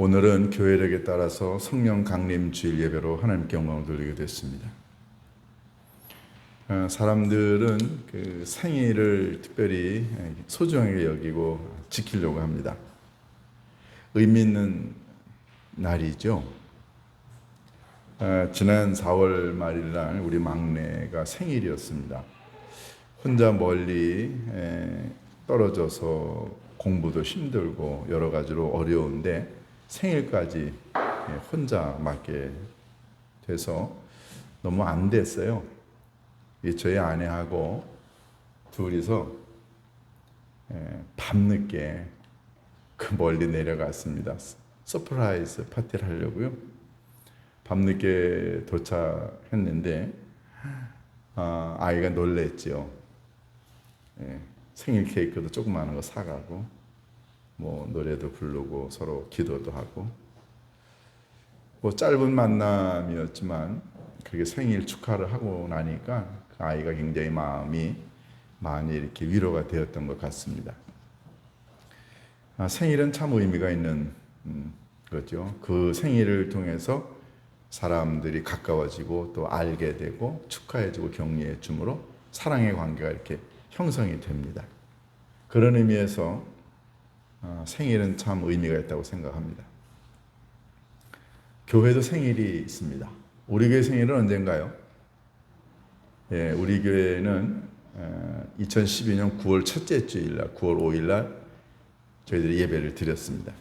오늘은 교회력에 따라서 성령 강림 주일 예배로 하나님께 영광을 돌리게 됐습니다. 사람들은 그 생일을 특별히 소중하게 여기고 지키려고 합니다. 의미 있는 날이죠. 지난 4월 말일 날 우리 막내가 생일이었습니다. 혼자 멀리 떨어져서 공부도 힘들고 여러 가지로 어려운데 생일까지 혼자 맞게 돼서 너무 안 됐어요. 저희 아내하고 둘이서 밤늦게 그 멀리 내려갔습니다. 서프라이즈 파티를 하려고요. 밤늦게 도착했는데 아이가 놀랬죠. 생일 케이크도 조그마한 거 사가고 노래도 부르고 서로 기도도 하고 짧은 만남이었지만 그렇게 생일 축하를 하고 나니까 그 아이가 굉장히 마음이 많이 이렇게 위로가 되었던 것 같습니다. 생일은 참 의미가 있는 거죠. 그 생일을 통해서 사람들이 가까워지고 또 알게 되고 축하해주고 격려해 줌으로 사랑의 관계가 이렇게 형성이 됩니다. 그런 의미에서 생일은 참 의미가 있다고 생각합니다. 교회도 생일이 있습니다. 우리 교회 생일은 언젠가요? 우리 교회는 2012년 9월 첫째 주일날 9월 5일날 저희들이 예배를 드렸습니다.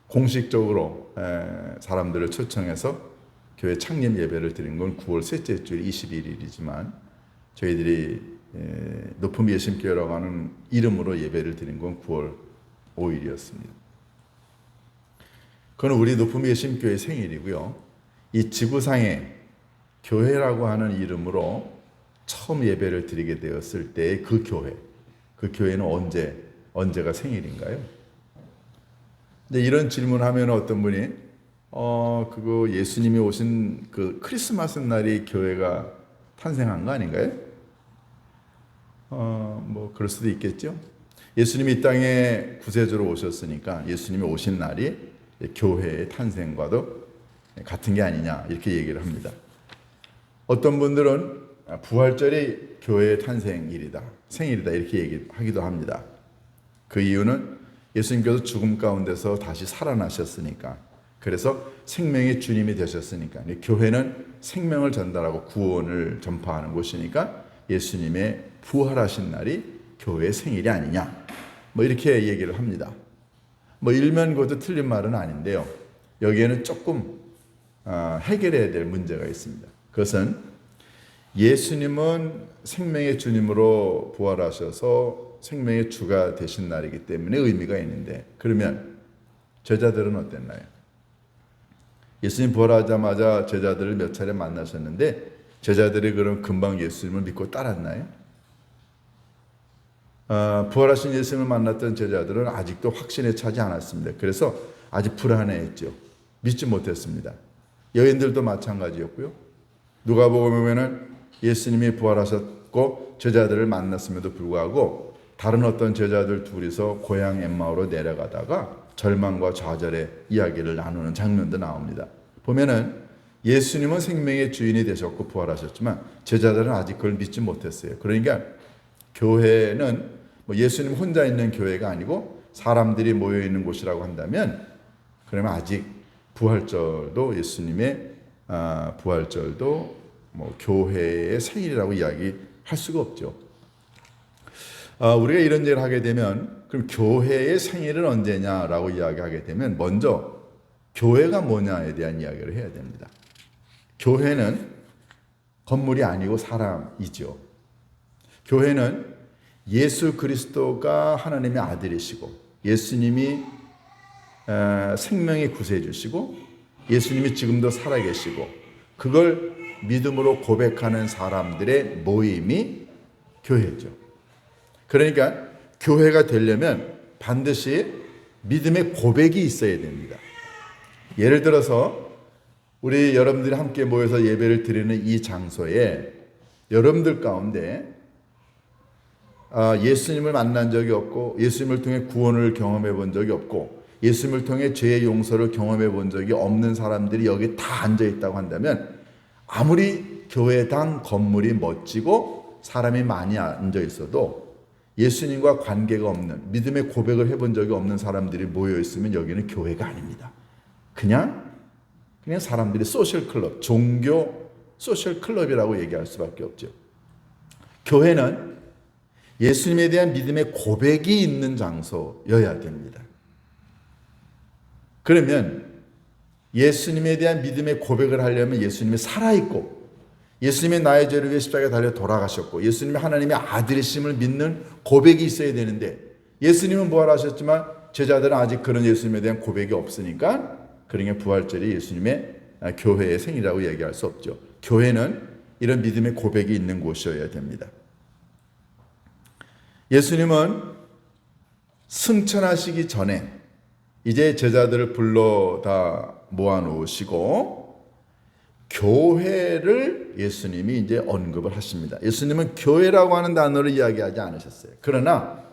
공식적으로 사람들을 초청해서 교회 창립 예배를 드린 건 9월 셋째 주일 21일이지만 저희들이 높은 예심교회라고 하는 이름으로 예배를 드린 건 9월 5일이었습니다. 그건 우리 높은 예심교회 생일이고요. 이 지구상에 교회라고 하는 이름으로 처음 예배를 드리게 되었을 때의 그 교회는 언제가 생일인가요? 근데 이런 질문하면 어떤 분이 그거 예수님이 오신 그 크리스마스 날이 교회가 탄생한 거 아닌가요? 그럴 수도 있겠죠. 예수님이 이 땅에 구세주로 오셨으니까 예수님이 오신 날이 교회의 탄생과도 같은 게 아니냐 이렇게 얘기를 합니다. 어떤 분들은 부활절이 교회의 탄생일이다, 생일이다 이렇게 얘기하기도 합니다. 그 이유는 예수님께서 죽음 가운데서 다시 살아나셨으니까, 그래서 생명의 주님이 되셨으니까, 교회는 생명을 전달하고 구원을 전파하는 곳이니까 예수님의 부활하신 날이 교회의 생일이 아니냐 이렇게 얘기를 합니다. 일면고도 틀린 말은 아닌데요. 여기에는 조금 해결해야 될 문제가 있습니다. 그것은 예수님은 생명의 주님으로 부활하셔서 생명의 주가 되신 날이기 때문에 의미가 있는데, 그러면 제자들은 어땠나요? 예수님 부활하자마자 제자들을 몇 차례 만나셨는데 제자들이 그럼 금방 예수님을 믿고 따랐나요? 부활하신 예수님을 만났던 제자들은 아직도 확신에 차지 않았습니다. 그래서 아직 불안해했죠. 믿지 못했습니다. 여인들도 마찬가지였고요. 누가복음에 보면은 예수님이 부활하셨고 제자들을 만났음에도 불구하고 다른 어떤 제자들 둘이서 고향 엠마오로 내려가다가 절망과 좌절의 이야기를 나누는 장면도 나옵니다. 보면은 예수님은 생명의 주인이 되셨고 부활하셨지만 제자들은 아직 그걸 믿지 못했어요. 그러니까 교회는 예수님 혼자 있는 교회가 아니고 사람들이 모여 있는 곳이라고 한다면, 그러면 아직 부활절도 예수님의 부활절도 교회의 생일이라고 이야기할 수가 없죠. 우리가 이런 얘기를 하게 되면 그럼 교회의 생일은 언제냐라고 이야기하게 되면 먼저 교회가 뭐냐에 대한 이야기를 해야 됩니다. 교회는 건물이 아니고 사람이죠. 교회는 예수 그리스도가 하나님의 아들이시고 예수님이 생명의 구세주시고 예수님이 지금도 살아계시고 그걸 믿음으로 고백하는 사람들의 모임이 교회죠. 그러니까 교회가 되려면 반드시 믿음의 고백이 있어야 됩니다. 예를 들어서 우리 여러분들이 함께 모여서 예배를 드리는 이 장소에 여러분들 가운데 예수님을 만난 적이 없고 예수님을 통해 구원을 경험해 본 적이 없고 예수님을 통해 죄의 용서를 경험해 본 적이 없는 사람들이 여기 다 앉아 있다고 한다면 아무리 교회당 건물이 멋지고 사람이 많이 앉아 있어도 예수님과 관계가 없는, 믿음의 고백을 해본 적이 없는 사람들이 모여 있으면 여기는 교회가 아닙니다. 그냥 사람들이 소셜 클럽, 종교 소셜 클럽이라고 얘기할 수밖에 없죠. 교회는 예수님에 대한 믿음의 고백이 있는 장소여야 됩니다. 그러면 예수님에 대한 믿음의 고백을 하려면 예수님이 살아있고, 예수님이 나의 죄를 위해 십자가에 달려 돌아가셨고, 예수님이 하나님의 아들이심을 믿는 고백이 있어야 되는데, 예수님은 부활하셨지만 제자들은 아직 그런 예수님에 대한 고백이 없으니까, 그러니까 부활절이 예수님의 교회의 생이라고 얘기할 수 없죠. 교회는 이런 믿음의 고백이 있는 곳이어야 됩니다. 예수님은 승천하시기 전에 이제 제자들을 불러 다 모아놓으시고 교회를 예수님이 이제 언급을 하십니다. 예수님은 교회라고 하는 단어를 이야기하지 않으셨어요. 그러나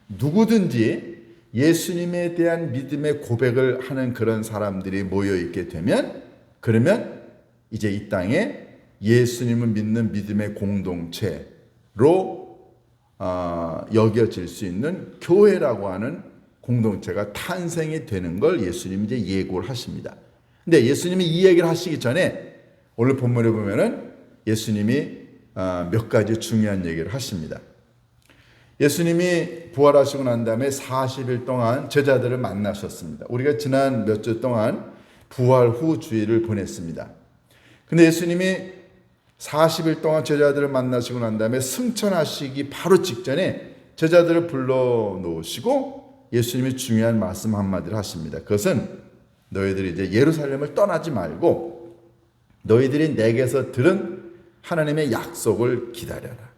누구든지 예수님에 대한 믿음의 고백을 하는 그런 사람들이 모여있게 되면, 그러면 이제 이 땅에 예수님을 믿는 믿음의 공동체로 여겨질 수 있는 교회라고 하는 공동체가 탄생이 되는 걸 예수님이 이제 예고를 하십니다. 근데 예수님이 이 얘기를 하시기 전에 오늘 본문에 보면은 예수님이 몇 가지 중요한 얘기를 하십니다. 예수님이 부활하시고 난 다음에 40일 동안 제자들을 만나셨습니다. 우리가 지난 몇 주 동안 부활 후 주일을 보냈습니다. 근데 예수님이 40일 동안 제자들을 만나시고 난 다음에 승천하시기 바로 직전에 제자들을 불러놓으시고 예수님이 중요한 말씀 한마디를 하십니다. 그것은 너희들이 이제 예루살렘을 떠나지 말고 너희들이 내게서 들은 하나님의 약속을 기다려라.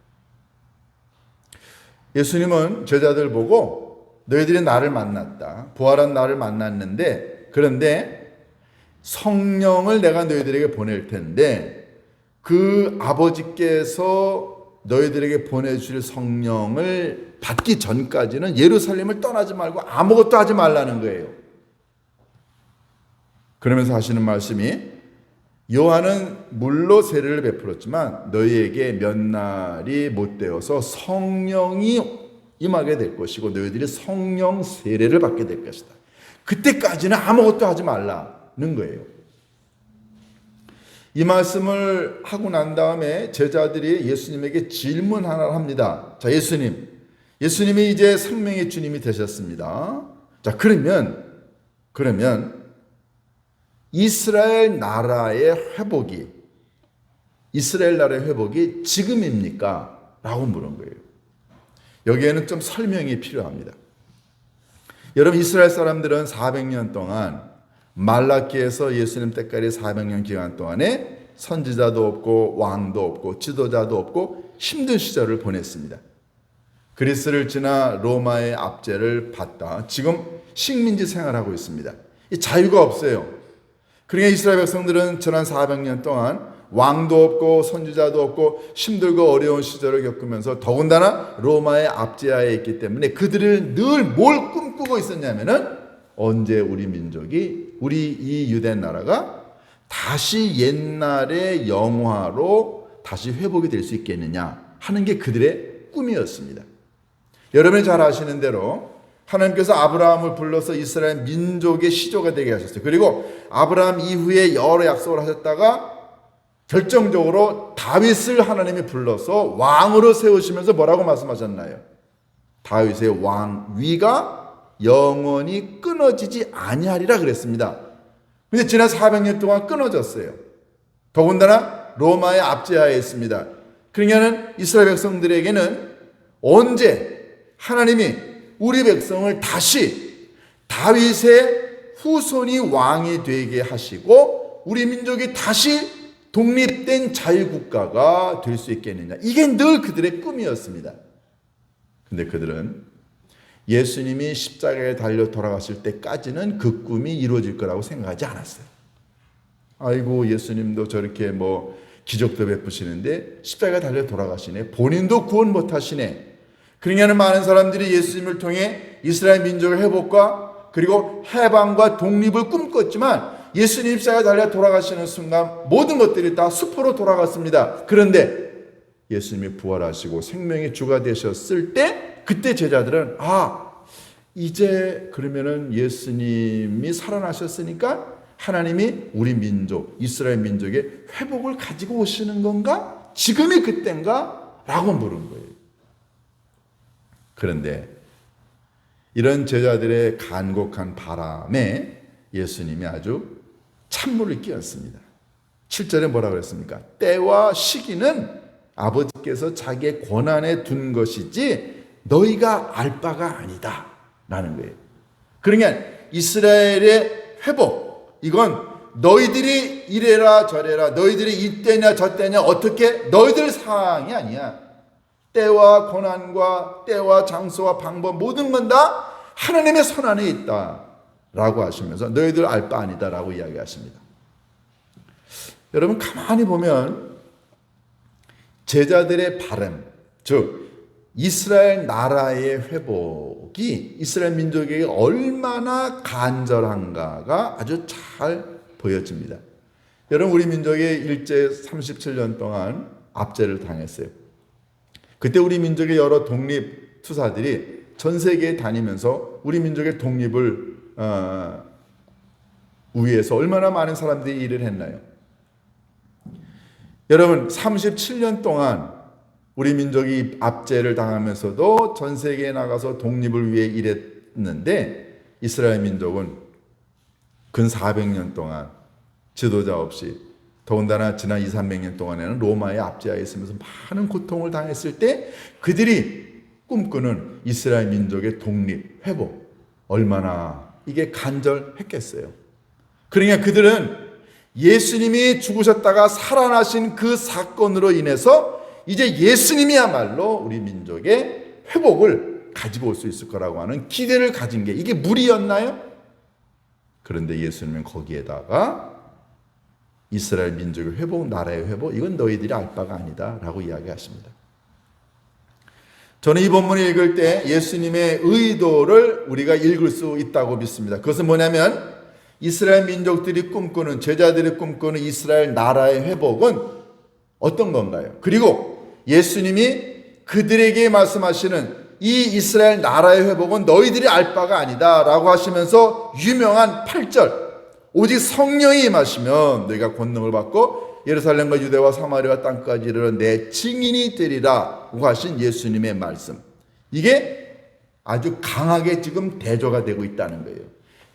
예수님은 제자들 보고 너희들이 나를 만났다. 부활한 나를 만났는데, 그런데 성령을 내가 너희들에게 보낼 텐데 그 아버지께서 너희들에게 보내주실 성령을 받기 전까지는 예루살렘을 떠나지 말고 아무것도 하지 말라는 거예요. 그러면서 하시는 말씀이, 요한은 물로 세례를 베풀었지만 너희에게 몇 날이 못 되어서 성령이 임하게 될 것이고 너희들이 성령 세례를 받게 될 것이다. 그때까지는 아무것도 하지 말라는 거예요. 이 말씀을 하고 난 다음에 제자들이 예수님에게 질문 하나를 합니다. 자, 예수님이 이제 생명의 주님이 되셨습니다. 자, 그러면 이스라엘 나라의 회복이 지금입니까? 라고 물은 거예요. 여기에는 좀 설명이 필요합니다. 여러분, 이스라엘 사람들은 400년 동안 말라기에서 예수님 때까지 400년 기간 동안에 선지자도 없고 왕도 없고 지도자도 없고 힘든 시절을 보냈습니다. 그리스를 지나 로마의 압제를 받다 지금 식민지 생활하고 있습니다. 자유가 없어요. 그러니까 이스라엘 백성들은 지난 400년 동안 왕도 없고 선지자도 없고 힘들고 어려운 시절을 겪으면서 더군다나 로마의 압제하에 있기 때문에 그들은 늘 뭘 꿈꾸고 있었냐면은 언제 우리 민족이, 우리 이 유대 나라가 다시 옛날의 영화로 다시 회복이 될 수 있겠느냐 하는 게 그들의 꿈이었습니다. 여러분이 잘 아시는 대로 하나님께서 아브라함을 불러서 이스라엘 민족의 시조가 되게 하셨어요. 그리고 아브라함 이후에 여러 약속을 하셨다가 결정적으로 다윗을 하나님이 불러서 왕으로 세우시면서 뭐라고 말씀하셨나요? 다윗의 왕위가 영원히 끊어지지 아니하리라 그랬습니다. 근데 지난 400년 동안 끊어졌어요. 더군다나 로마의 압제하에 있습니다. 그러니까 이스라엘 백성들에게는 언제 하나님이 우리 백성을 다시 다윗의 후손이 왕이 되게 하시고 우리 민족이 다시 독립된 자유국가가 될 수 있겠느냐. 이게 늘 그들의 꿈이었습니다. 근데 그들은 예수님이 십자가에 달려 돌아가실 때까지는 그 꿈이 이루어질 거라고 생각하지 않았어요. 아이고, 예수님도 저렇게 기적도 베푸시는데 십자가에 달려 돌아가시네. 본인도 구원 못 하시네. 그러냐는 많은 사람들이 예수님을 통해 이스라엘 민족의 회복과 그리고 해방과 독립을 꿈꿨지만 예수님 십자가에 달려 돌아가시는 순간 모든 것들이 다 수포로 돌아갔습니다. 그런데 예수님이 부활하시고 생명의 주가 되셨을 때 그때 제자들은 이제 그러면은 예수님이 살아나셨으니까 하나님이 우리 민족, 이스라엘 민족의 회복을 가지고 오시는 건가? 지금이 그때인가? 라고 물은 거예요. 그런데 이런 제자들의 간곡한 바람에 예수님이 아주 찬물을 끼얹습니다. 7절에 뭐라 그랬습니까? 때와 시기는 아버지께서 자기의 권한에 둔 것이지 너희가 알 바가 아니다 라는 거예요. 그러니까 이스라엘의 회복, 이건 너희들이 이래라 저래라, 너희들이 이때냐 저때냐 어떻게 너희들 사항이 아니야. 때와 권한과 때와 장소와 방법 모든 건 다 하나님의 손 안에 있다 라고 하시면서 너희들 알 바 아니다 라고 이야기하십니다. 여러분 가만히 보면 제자들의 바람, 즉 이스라엘 나라의 회복이 이스라엘 민족에게 얼마나 간절한가가 아주 잘 보여집니다. 여러분 우리 민족이 일제 37년 동안 압제를 당했어요. 그때 우리 민족의 여러 독립 투사들이 전 세계에 다니면서 우리 민족의 독립을 위해서 얼마나 많은 사람들이 일을 했나요? 여러분 37년 동안 우리 민족이 압제를 당하면서도 전 세계에 나가서 독립을 위해 일했는데 이스라엘 민족은 근 400년 동안 지도자 없이 더군다나 지난 200~300년 동안에는 로마의 압제하에 있으면서 많은 고통을 당했을 때 그들이 꿈꾸는 이스라엘 민족의 독립, 회복 얼마나 이게 간절했겠어요. 그러니까 그들은 예수님이 죽으셨다가 살아나신 그 사건으로 인해서 이제 예수님이야말로 우리 민족의 회복을 가지고 올 수 있을 거라고 하는 기대를 가진 게 이게 무리였나요? 그런데 예수님은 거기에다가 이스라엘 민족의 회복, 나라의 회복 이건 너희들이 알 바가 아니다 라고 이야기하십니다. 저는 이 본문을 읽을 때 예수님의 의도를 우리가 읽을 수 있다고 믿습니다. 그것은 뭐냐면 이스라엘 민족들이 꿈꾸는, 제자들이 꿈꾸는 이스라엘 나라의 회복은 어떤 건가요? 그리고 예수님이 그들에게 말씀하시는 이 이스라엘 나라의 회복은 너희들이 알 바가 아니다 라고 하시면서 유명한 8절 오직 성령이 임하시면 너희가 권능을 받고 예루살렘과 유대와 사마리아 땅까지 이르러 내 증인이 되리라고 하신 예수님의 말씀, 이게 아주 강하게 지금 대조가 되고 있다는 거예요.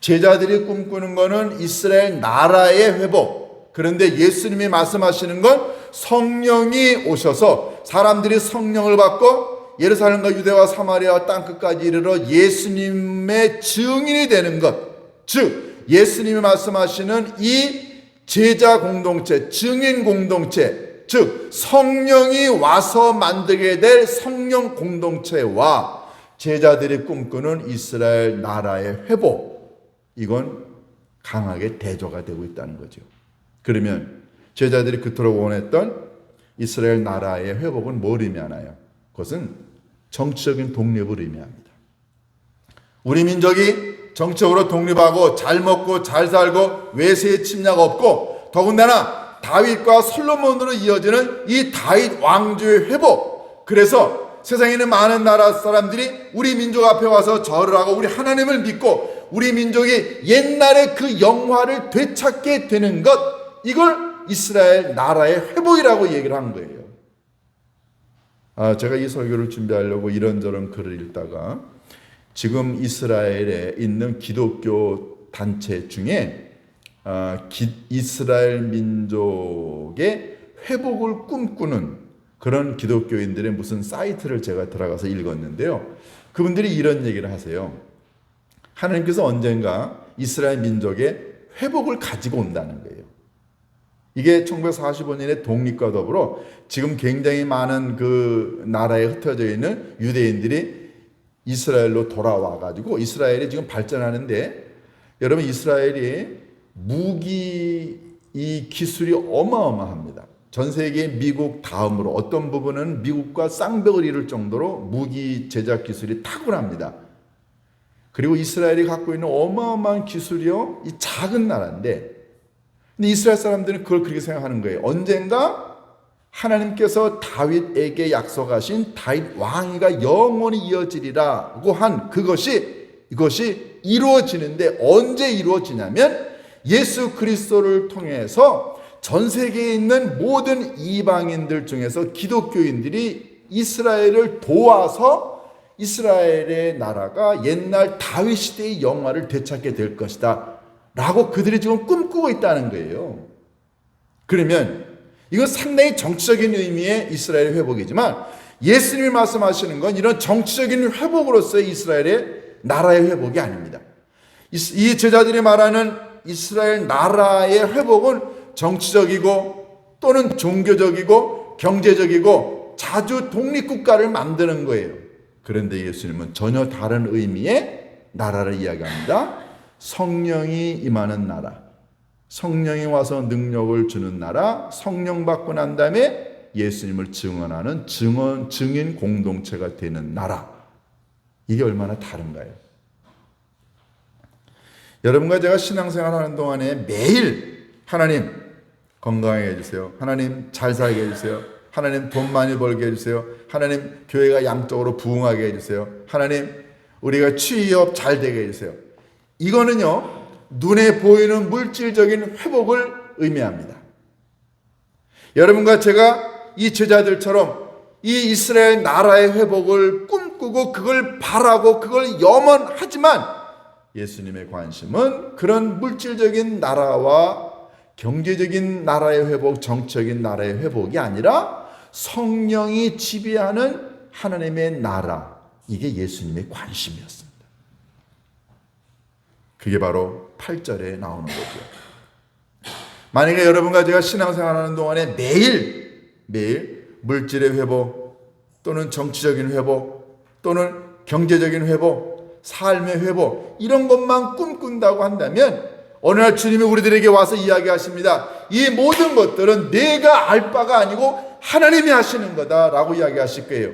제자들이 꿈꾸는 것은 이스라엘 나라의 회복, 그런데 예수님이 말씀하시는 건 성령이 오셔서 사람들이 성령을 받고 예루살렘과 유대와 사마리아 땅끝까지 이르러 예수님의 증인이 되는 것, 즉 예수님이 말씀하시는 이 제자 공동체, 증인 공동체, 즉 성령이 와서 만들게 될 성령 공동체와 제자들이 꿈꾸는 이스라엘 나라의 회복, 이건 강하게 대조가 되고 있다는 거죠. 그러면 제자들이 그토록 원했던 이스라엘 나라의 회복은 뭘 의미하나요? 그것은 정치적인 독립을 의미합니다. 우리 민족이 정치적으로 독립하고 잘 먹고 잘 살고 외세의 침략 없고 더군다나 다윗과 솔로몬으로 이어지는 이 다윗 왕조의 회복, 그래서 세상에 있는 많은 나라 사람들이 우리 민족 앞에 와서 절을 하고 우리 하나님을 믿고 우리 민족이 옛날의 그 영화를 되찾게 되는 것, 이걸 이스라엘 나라의 회복이라고 얘기를 한 거예요. 제가 이 설교를 준비하려고 이런저런 글을 읽다가 지금 이스라엘에 있는 기독교 단체 중에 이스라엘 민족의 회복을 꿈꾸는 그런 기독교인들의 무슨 사이트를 제가 들어가서 읽었는데요. 그분들이 이런 얘기를 하세요. 하나님께서 언젠가 이스라엘 민족의 회복을 가지고 온다는 거예요. 이게 1945년의 독립과 더불어 지금 굉장히 많은 그 나라에 흩어져 있는 유대인들이 이스라엘로 돌아와가지고 이스라엘이 지금 발전하는데, 여러분 이스라엘이 무기 이 기술이 어마어마합니다. 전 세계 미국 다음으로 어떤 부분은 미국과 쌍벽을 이룰 정도로 무기 제작 기술이 탁월합니다. 그리고 이스라엘이 갖고 있는 어마어마한 기술이요, 이 작은 나라인데, 근데 이스라엘 사람들은 그걸 그렇게 생각하는 거예요. 언젠가 하나님께서 다윗에게 약속하신 다윗 왕위가 영원히 이어지리라고 한 이것이 이루어지는데, 언제 이루어지냐면 예수 그리스도를 통해서 전 세계에 있는 모든 이방인들 중에서 기독교인들이 이스라엘을 도와서 이스라엘의 나라가 옛날 다윗 시대의 영화를 되찾게 될 것이다 라고 그들이 지금 꿈꾸고 있다는 거예요. 그러면 이건 상당히 정치적인 의미의 이스라엘의 회복이지만, 예수님이 말씀하시는 건 이런 정치적인 회복으로서의 이스라엘의 나라의 회복이 아닙니다. 이 제자들이 말하는 이스라엘 나라의 회복은 정치적이고 또는 종교적이고 경제적이고 자주 독립국가를 만드는 거예요. 그런데 예수님은 전혀 다른 의미의 나라를 이야기합니다. 성령이 임하는 나라, 성령이 와서 능력을 주는 나라, 성령 받고 난 다음에 예수님을 증언하는 증인 공동체가 되는 나라. 이게 얼마나 다른가요? 여러분과 제가 신앙생활 하는 동안에 매일 하나님 건강하게 해주세요, 하나님 잘 살게 해주세요, 하나님 돈 많이 벌게 해주세요, 하나님 교회가 양적으로 부흥하게 해주세요, 하나님 우리가 취업 잘 되게 해주세요. 이거는요, 눈에 보이는 물질적인 회복을 의미합니다. 여러분과 제가 이 제자들처럼 이 이스라엘 나라의 회복을 꿈꾸고 그걸 바라고 그걸 염원하지만, 예수님의 관심은 그런 물질적인 나라와 경제적인 나라의 회복, 정치적인 나라의 회복이 아니라 성령이 지배하는 하나님의 나라, 이게 예수님의 관심이었습니다. 그게 바로 8절에 나오는 거죠. 만약에 여러분과 제가 신앙생활하는 동안에 매일 물질의 회복 또는 정치적인 회복 또는 경제적인 회복, 삶의 회복, 이런 것만 꿈꾼다고 한다면, 어느 날 주님이 우리들에게 와서 이야기하십니다. 이 모든 것들은 내가 알 바가 아니고 하나님이 하시는 거다라고 이야기하실 거예요.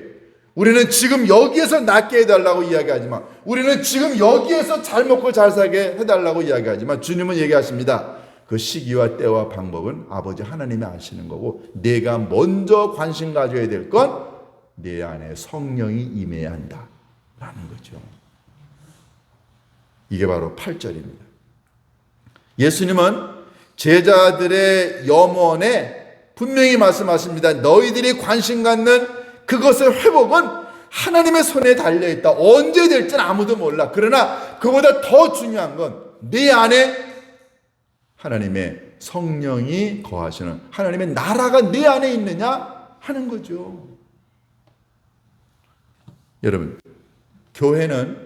우리는 지금 여기에서 낫게 해달라고 이야기하지만, 우리는 지금 여기에서 잘 먹고 잘 살게 해달라고 이야기하지만, 주님은 얘기하십니다. 그 시기와 때와 방법은 아버지 하나님이 아시는 거고, 내가 먼저 관심 가져야 될 건 내 안에 성령이 임해야 한다 라는 거죠. 이게 바로 8절입니다. 예수님은 제자들의 염원에 분명히 말씀하십니다. 너희들이 관심 갖는 그것의 회복은 하나님의 손에 달려있다. 언제 될지는 아무도 몰라. 그러나 그보다 더 중요한 건 네 안에 하나님의 성령이 거하시는 하나님의 나라가 네 안에 있느냐 하는 거죠. 여러분, 교회는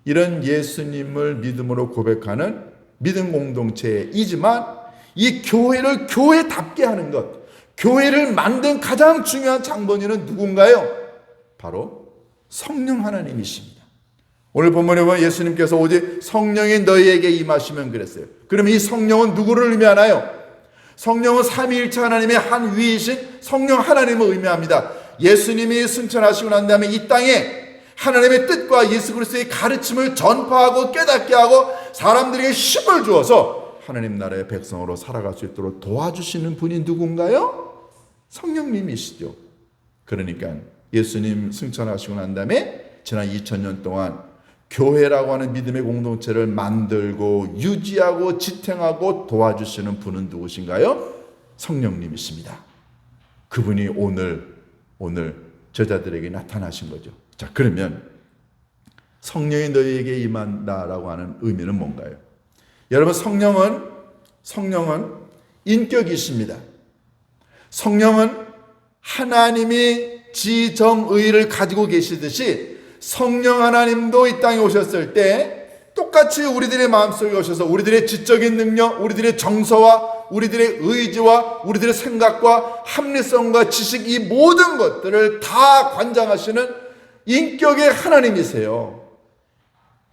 이런 예수님을 믿음으로 고백하는 믿음 공동체이지만, 이 교회를 교회답게 하는 것, 교회를 만든 가장 중요한 장본인은 누군가요? 바로 성령 하나님이십니다. 오늘 본문에 보면 예수님께서 오직 성령이 너희에게 임하시면 그랬어요. 그럼 이 성령은 누구를 의미하나요? 성령은 삼위일체 하나님의 한 위이신 성령 하나님을 의미합니다. 예수님이 승천하시고 난 다음에 이 땅에 하나님의 뜻과 예수 그리스도의 가르침을 전파하고 깨닫게 하고 사람들에게 힘을 주어서 하나님 나라의 백성으로 살아갈 수 있도록 도와주시는 분이 누군가요? 성령님이시죠. 그러니까 예수님 승천하시고 난 다음에 지난 2000년 동안 교회라고 하는 믿음의 공동체를 만들고 유지하고 지탱하고 도와주시는 분은 누구신가요? 성령님이십니다. 그분이 오늘 제자들에게 나타나신 거죠. 자, 그러면 성령이 너희에게 임한다라고 하는 의미는 뭔가요? 여러분, 성령은 인격이십니다. 성령은 하나님이 지정의를 가지고 계시듯이 성령 하나님도 이 땅에 오셨을 때 똑같이 우리들의 마음속에 오셔서 우리들의 지적인 능력, 우리들의 정서와 우리들의 의지와 우리들의 생각과 합리성과 지식, 이 모든 것들을 다 관장하시는 인격의 하나님이세요.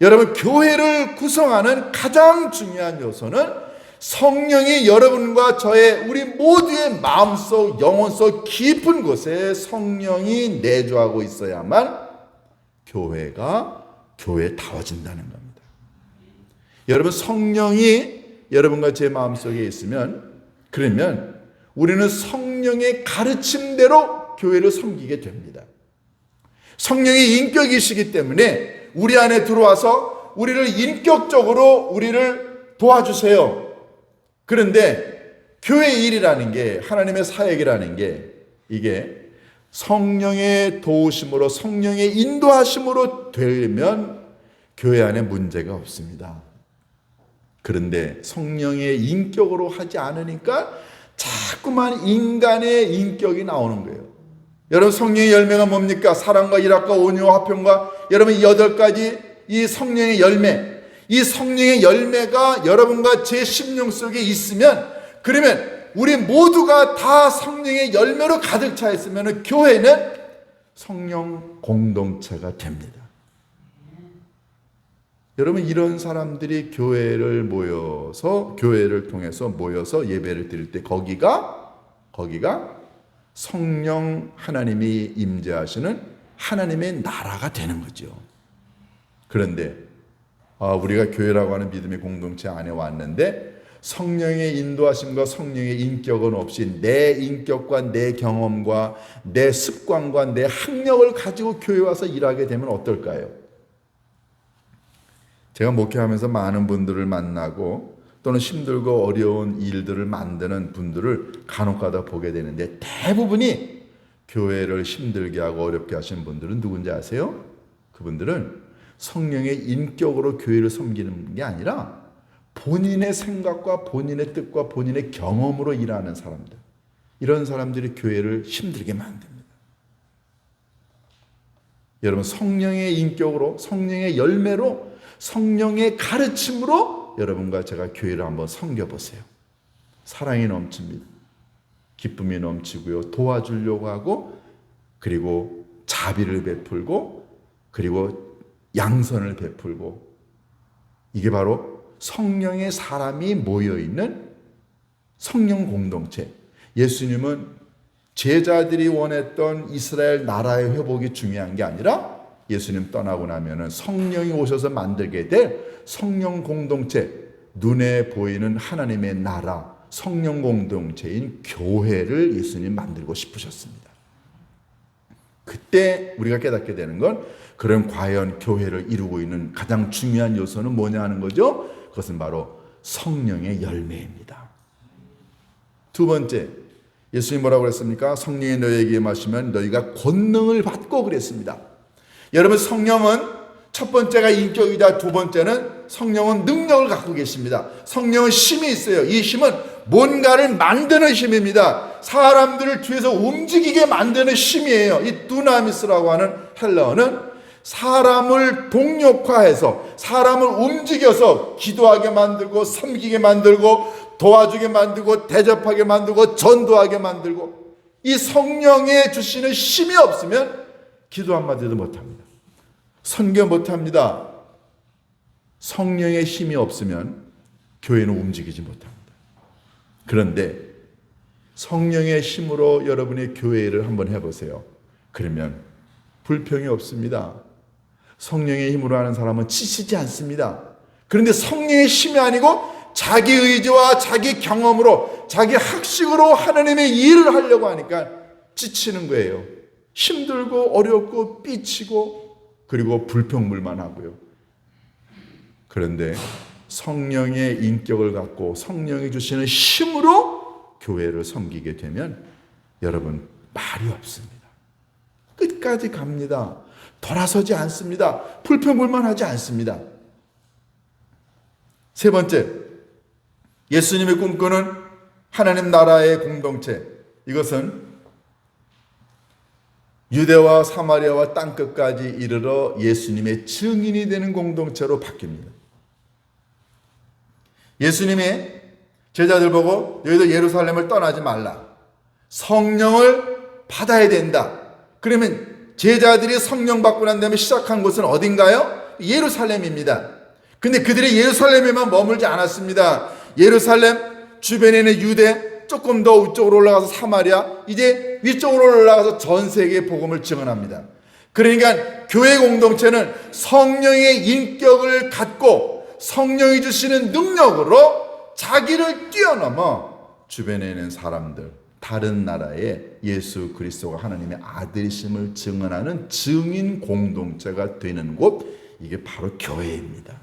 여러분, 교회를 구성하는 가장 중요한 요소는 성령이 여러분과 저의 우리 모두의 마음속, 영혼속 깊은 곳에 성령이 내주하고 있어야만 교회가 교회다워진다는 겁니다. 여러분, 성령이 여러분과 제 마음속에 있으면, 그러면 우리는 성령의 가르침대로 교회를 섬기게 됩니다. 성령이 인격이시기 때문에 우리 안에 들어와서 우리를 인격적으로 우리를 도와주세요. 그런데 교회의 일이라는 게, 하나님의 사역이라는 게, 이게 성령의 도우심으로, 성령의 인도하심으로 되면 교회 안에 문제가 없습니다. 그런데 성령의 인격으로 하지 않으니까 자꾸만 인간의 인격이 나오는 거예요. 여러분, 성령의 열매가 뭡니까? 사랑과 일합과 온유와 화평과, 여러분, 이 8가지 이 성령의 열매, 이 성령의 열매가 여러분과 제 심령 속에 있으면, 그러면 우리 모두가 다 성령의 열매로 가득 차 있으면 교회는 성령 공동체가 됩니다. 여러분, 이런 사람들이 교회를 통해서 모여서 예배를 드릴 때 거기가 성령 하나님이 임재하시는 하나님의 나라가 되는 거죠. 그런데 우리가 교회라고 하는 믿음의 공동체 안에 왔는데 성령의 인도하심과 성령의 인격은 없이 내 인격과 내 경험과 내 습관과 내 학력을 가지고 교회 와서 일하게 되면 어떨까요? 제가 목회하면서 많은 분들을 만나고 또는 힘들고 어려운 일들을 만드는 분들을 간혹가다 보게 되는데, 대부분이 교회를 힘들게 하고 어렵게 하시는 분들은 누군지 아세요? 그분들은 성령의 인격으로 교회를 섬기는 게 아니라 본인의 생각과 본인의 뜻과 본인의 경험으로 일하는 사람들, 이런 사람들이 교회를 힘들게 만듭니다. 여러분, 성령의 인격으로, 성령의 열매로, 성령의 가르침으로 여러분과 제가 교회를 한번 섬겨보세요. 사랑이 넘칩니다. 기쁨이 넘치고요. 도와주려고 하고, 그리고 자비를 베풀고, 그리고 양선을 베풀고, 이게 바로 성령의 사람이 모여있는 성령 공동체. 예수님은 제자들이 원했던 이스라엘 나라의 회복이 중요한 게 아니라 예수님 떠나고 나면은 성령이 오셔서 만들게 될 성령 공동체, 눈에 보이는 하나님의 나라, 성령 공동체인 교회를 예수님 만들고 싶으셨습니다. 그때 우리가 깨닫게 되는 건, 그럼 과연 교회를 이루고 있는 가장 중요한 요소는 뭐냐 하는 거죠? 그것은 바로 성령의 열매입니다. 두 번째, 예수님 뭐라고 그랬습니까? 성령이 너희에게 임하시면 너희가 권능을 받고 그랬습니다. 여러분, 성령은 첫 번째가 인격이자 두 번째는 성령은 능력을 갖고 계십니다. 성령은 힘이 있어요. 이 힘은 뭔가를 만드는 힘입니다. 사람들을 뒤에서 움직이게 만드는 힘이에요. 이 두나미스라고 하는 헬라어는 사람을 동력화해서 사람을 움직여서 기도하게 만들고 섬기게 만들고 도와주게 만들고 대접하게 만들고 전도하게 만들고, 이 성령의 주시는 힘이 없으면 기도 한마디도 못합니다. 선교 못합니다. 성령의 힘이 없으면 교회는 움직이지 못합니다. 그런데 성령의 힘으로 여러분의 교회를 한번 해보세요. 그러면 불평이 없습니다. 성령의 힘으로 하는 사람은 지치지 않습니다. 그런데 성령의 힘이 아니고 자기 의지와 자기 경험으로, 자기 학식으로 하나님의 일을 하려고 하니까 지치는 거예요. 힘들고 어렵고 삐치고, 그리고 불평불만하고요. 그런데 성령의 인격을 갖고 성령이 주시는 힘으로 교회를 섬기게 되면 여러분, 말이 없습니다. 끝까지 갑니다. 돌아서지 않습니다. 불평불만하지 않습니다. 세 번째, 예수님이 꿈꾸는 하나님 나라의 공동체, 이것은 유대와 사마리아와 땅끝까지 이르러 예수님의 증인이 되는 공동체로 바뀝니다. 예수님이 제자들 보고 너희도 예루살렘을 떠나지 말라, 성령을 받아야 된다. 그러면 제자들이 성령 받고 난 다음에 시작한 곳은 어딘가요? 예루살렘입니다. 근데 그들이 예루살렘에만 머물지 않았습니다. 예루살렘 주변에 있는 유대, 조금 더 위쪽으로 올라가서 사마리아, 이제 위쪽으로 올라가서 전 세계에 복음을 증언합니다. 그러니까 교회 공동체는 성령의 인격을 갖고 성령이 주시는 능력으로 자기를 뛰어넘어 주변에 있는 사람들, 다른 나라에 예수 그리스도가 하나님의 아들이심을 증언하는 증인 공동체가 되는 곳, 이게 바로 교회입니다.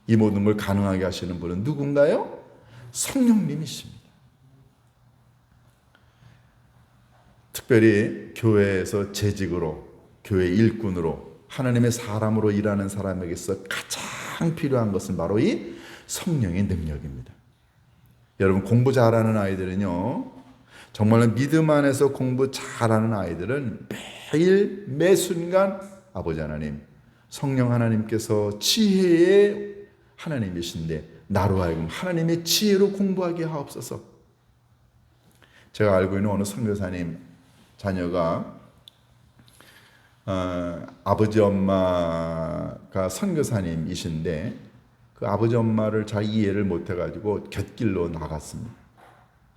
이 모든 걸 가능하게 하시는 분은 누군가요? 성령님이십니다. 특별히 교회에서 재직으로, 교회 일꾼으로, 하나님의 사람으로 일하는 사람에게서 가장 필요한 것은 바로 이 성령의 능력입니다. 여러분, 공부 잘하는 아이들은요, 정말 믿음 안에서 공부 잘하는 아이들은 매일 매 순간 아버지 하나님, 성령 하나님께서 지혜의 하나님이신데 나로 하여금 하나님의 지혜로 공부하게 하옵소서. 제가 알고 있는 어느 선교사님 자녀가 아버지 엄마가 선교사님이신데 그 아버지 엄마를 잘 이해를 못해가지고 곁길로 나갔습니다.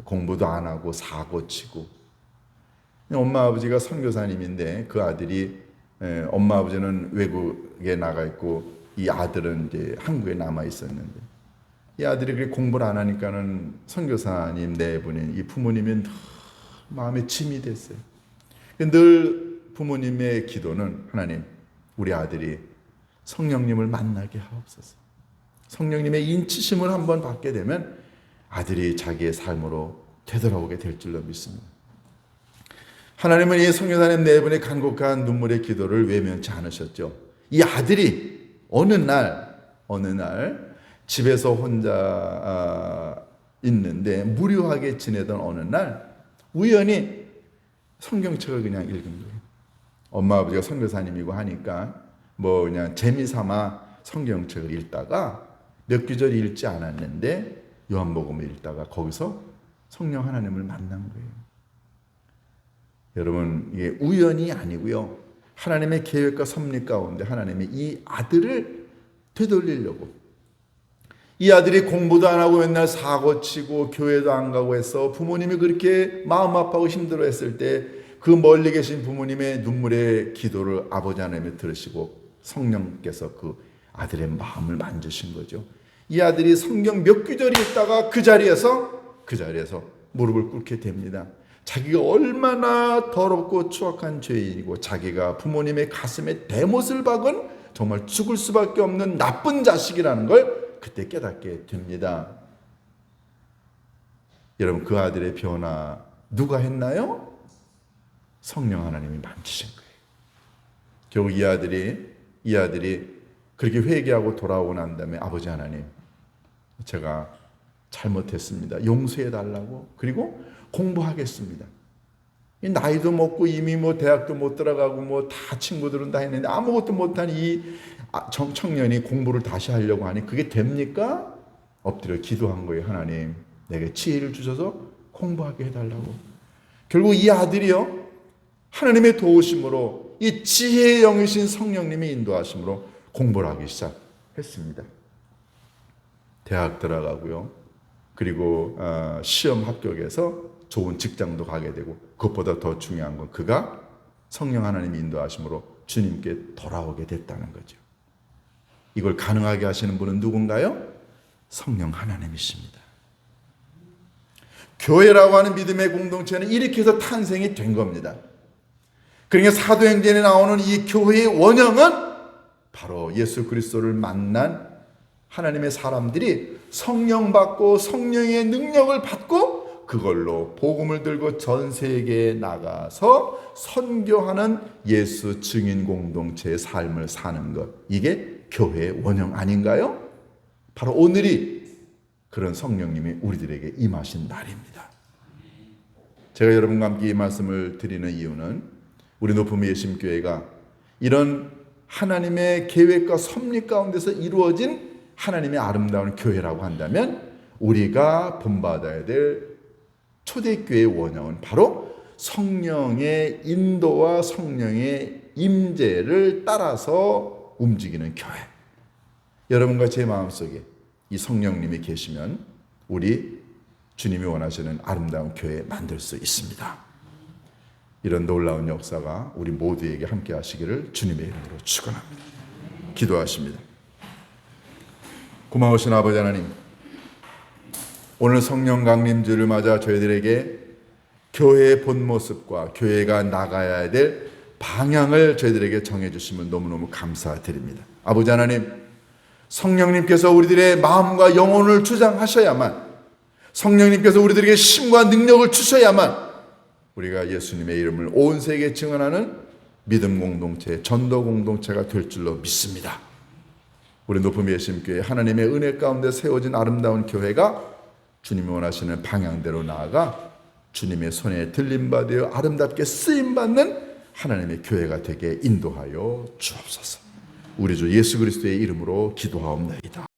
공부도 안 하고 사고치고. 엄마 아버지가 선교사님인데 그 아들이, 엄마 아버지는 외국에 나가 있고 이 아들은 이제 한국에 남아 있었는데, 이 아들이 그렇게 공부를 안 하니까는 선교사님 네 분인 이 부모님이 마음에 짐이 됐어요. 늘 부모님의 기도는, 하나님, 우리 아들이 성령님을 만나게 하옵소서. 성령님의 인치심을 한번 받게 되면 아들이 자기의 삶으로 되돌아오게 될 줄로 믿습니다. 하나님은 이 선교사님 네 분의 간곡한 눈물의 기도를 외면치 않으셨죠. 이 아들이 어느 날 집에서 혼자 있는데 무료하게 지내던 어느 날 우연히 성경책을 그냥 읽은 거예요. 엄마 아버지가 선교사님이고 하니까 뭐 그냥 재미삼아 성경책을 읽다가 몇 구절 읽지 않았는데 요한복음을 읽다가 거기서 성령 하나님을 만난 거예요. 여러분, 이게 우연이 아니고요, 하나님의 계획과 섭리 가운데 하나님이 이 아들을 되돌리려고, 이 아들이 공부도 안 하고 맨날 사고치고 교회도 안 가고 해서 부모님이 그렇게 마음 아파하고 힘들어했을 때 그 멀리 계신 부모님의 눈물의 기도를 아버지 하나님이 들으시고 성령께서 그 아들의 마음을 만지신 거죠. 이 아들이 성경 몇 구절 읽다가 그 자리에서 무릎을 꿇게 됩니다. 자기가 얼마나 더럽고 추악한 죄인이고 자기가 부모님의 가슴에 대못을 박은 정말 죽을 수밖에 없는 나쁜 자식이라는 걸 그때 깨닫게 됩니다. 여러분, 그 아들의 변화 누가 했나요? 성령 하나님이 만지신 거예요. 결국 이 아들이 그렇게 회개하고 돌아오고 난 다음에 아버지 하나님, 제가 잘못했습니다. 용서해 달라고, 그리고 공부하겠습니다. 나이도 먹고 이미 뭐 대학도 못 들어가고 뭐 다 친구들은 다 했는데 아무것도 못한 이 청년이 공부를 다시 하려고 하니 그게 됩니까? 엎드려 기도한 거예요. 하나님, 내게 지혜를 주셔서 공부하게 해달라고. 결국 이 아들이요, 하나님의 도우심으로, 이 지혜의 영이신 성령님의 인도하심으로 공부를 하기 시작했습니다. 대학 들어가고요, 그리고 시험 합격해서 좋은 직장도 가게 되고, 그것보다 더 중요한 건 그가 성령 하나님 인도하심으로 주님께 돌아오게 됐다는 거죠. 이걸 가능하게 하시는 분은 누군가요? 성령 하나님이십니다. 교회라고 하는 믿음의 공동체는 이렇게 해서 탄생이 된 겁니다. 그러니까 사도행전에 나오는 이 교회의 원형은 바로 예수 그리스도를 만난 하나님의 사람들이 성령 받고 성령의 능력을 받고 그걸로 복음을 들고 전 세계에 나가서 선교하는 예수 증인 공동체의 삶을 사는 것, 이게 교회의 원형 아닌가요? 바로 오늘이 그런 성령님이 우리들에게 임하신 날입니다. 제가 여러분과 함께 이 말씀을 드리는 이유는 우리 높은 예심교회가 이런 하나님의 계획과 섭리 가운데서 이루어진 하나님의 아름다운 교회라고 한다면 우리가 본받아야 될 초대교회의 원형은 바로 성령의 인도와 성령의 임재를 따라서 움직이는 교회. 여러분과 제 마음속에 이 성령님이 계시면 우리 주님이 원하시는 아름다운 교회 만들 수 있습니다. 이런 놀라운 역사가 우리 모두에게 함께 하시기를 주님의 이름으로 축원합니다. 기도하십니다. 고마우신 아버지 하나님, 오늘 성령 강림주를 맞아 저희들에게 교회의 본 모습과 교회가 나가야 될 방향을 저희들에게 정해주시면 너무너무 감사드립니다. 아버지 하나님, 성령님께서 우리들의 마음과 영혼을 주장하셔야만, 성령님께서 우리들에게 힘과 능력을 주셔야만 우리가 예수님의 이름을 온 세계에 증언하는 믿음 공동체, 전도 공동체가 될 줄로 믿습니다. 우리 높은 예수님교회 하나님의 은혜 가운데 세워진 아름다운 교회가 주님이 원하시는 방향대로 나아가 주님의 손에 들림받아 아름답게 쓰임받는 하나님의 교회가 되게 인도하여 주옵소서. 우리 주 예수 그리스도의 이름으로 기도하옵나이다.